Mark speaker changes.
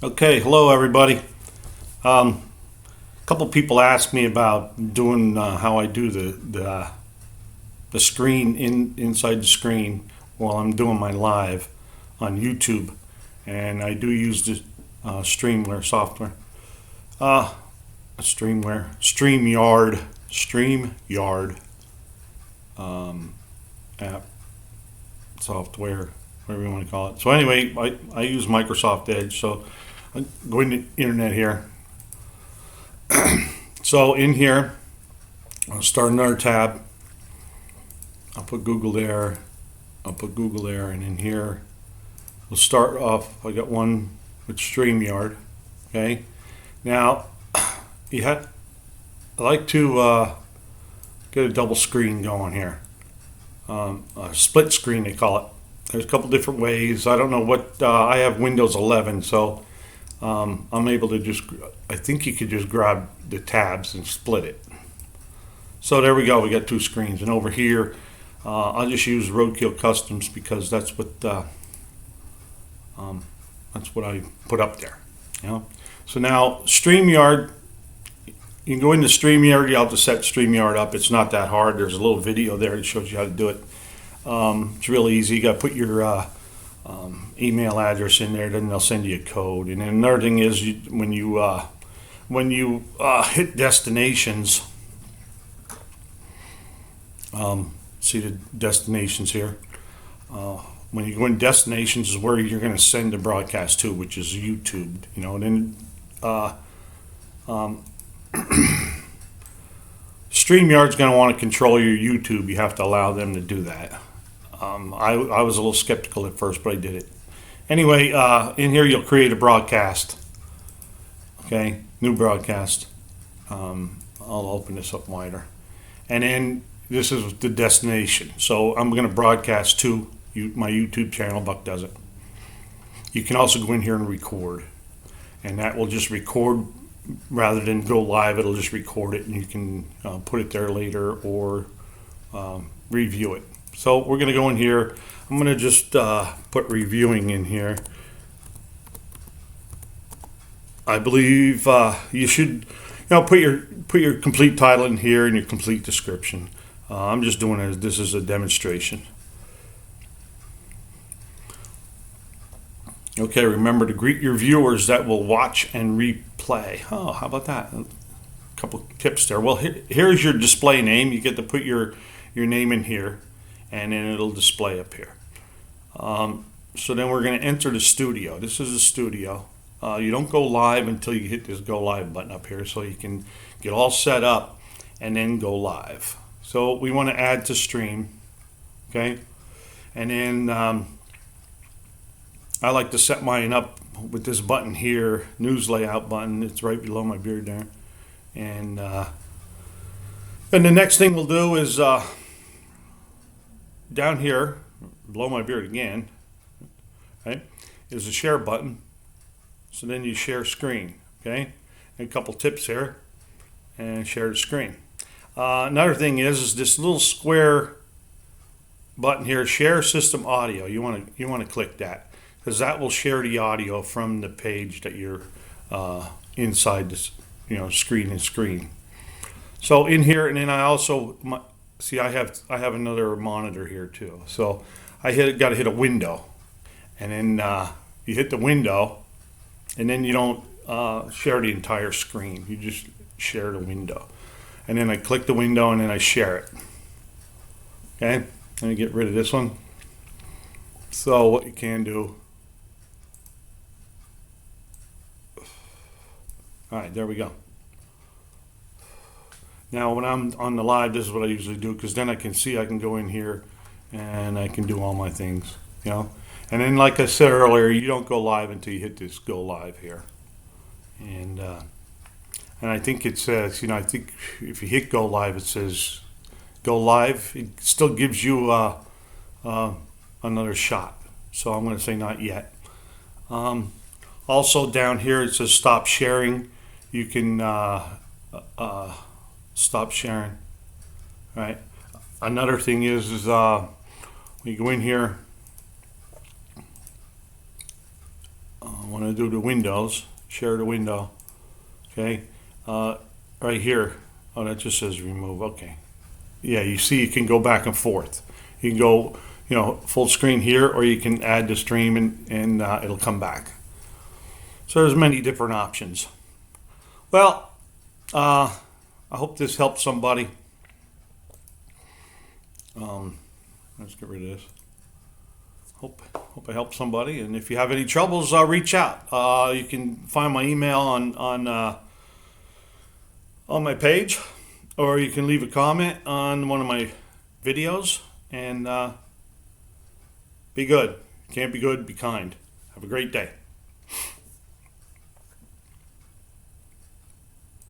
Speaker 1: Okay, hello everybody. A couple people asked me about doing how I do the screen inside the screen while I'm doing my live on YouTube, and I do use the Streamware software. Streamyard app software, whatever you want to call it. So anyway, I use Microsoft Edge, so I'm going to internet here. So in here, I'll start another tab. I'll put Google there. And in here, we'll start off. I got one with Streamyard. Okay. Now, I like to get a double screen going here. A split screen, they call it. There's a couple different ways. I don't know what. I have Windows 11, so I'm able to I think you could just grab the tabs and split it. So there we go. We got two screens, and over here, I'll just use Roadkill Customs because that's what I put up there. You know. So now Streamyard, you can go into Streamyard. You have to set Streamyard up. It's not that hard. There's a little video there that shows you how to do it. It's real easy. You got to put your email address in there, then they'll send you a code. And then another thing is when you hit destinations, see the destinations here. When you go in destinations is where you're going to send the broadcast to, which is YouTube. You know, and then StreamYard's going to want to control your YouTube. You have to allow them to do that. I was a little skeptical at first, but I did it. Anyway, in here you'll create a broadcast. Okay, new broadcast. I'll open this up wider. And then this is the destination. So I'm going to broadcast to my YouTube channel, Buck Does It. You can also go in here and record. And that will just record rather than go live. It'll just record it, and you can put it there later or review it. So we're going to go in here. I'm going to just put reviewing in here. I believe you should, put your complete title in here and your complete description. I'm just doing this as a demonstration. Okay, remember to greet your viewers that will watch and replay. Oh, how about that? A couple tips there. Well, here's your display name. You get to put your name in here, and then it'll display up here. So then we're going to enter the studio. This is the studio. You don't go live until you hit this go live button up here, so you can get all set up and then go live. So we want to add to stream, okay? And then I like to set mine up with this button here, news layout button. It's right below my beard there. And then the next thing we'll do is down here, below my beard again, right, is a share button. So then you share screen, okay? And a couple tips here, and share the screen. Another thing is this little square button here, share system audio. You want to click that, because that will share the audio from the page that you're inside this, screen and screen. So in here, and then I also see I have another monitor here too. So got to hit a window, and then you hit the window, and then you don't share the entire screen. You just share the window, and then I click the window, and then I share it. Okay, let me get rid of this one. So what you can do. All right, there we go. Now when I'm on the live, this is what I usually do, because then I can go in here and I can do all my things, And then, like I said earlier, you don't go live until you hit this go live here. And I think it says, I think if you hit go live, it says go live. It still gives you another shot. So I'm going to say not yet. Also down here it says stop sharing. You can stop sharing. Right. Another thing is when you go in here, one going to do the windows, share the window. Okay, right here. Oh, that just says remove. Okay. Yeah, you see, you can go back and forth. You can go, full screen here, or you can add the stream and it'll come back. So there's many different options. Well, I hope this helps somebody. Let's get rid of this. Hope I helped somebody. And if you have any troubles, reach out. You can find my email on my page, or you can leave a comment on one of my videos. And be good. Can't be good. Be kind. Have a great day.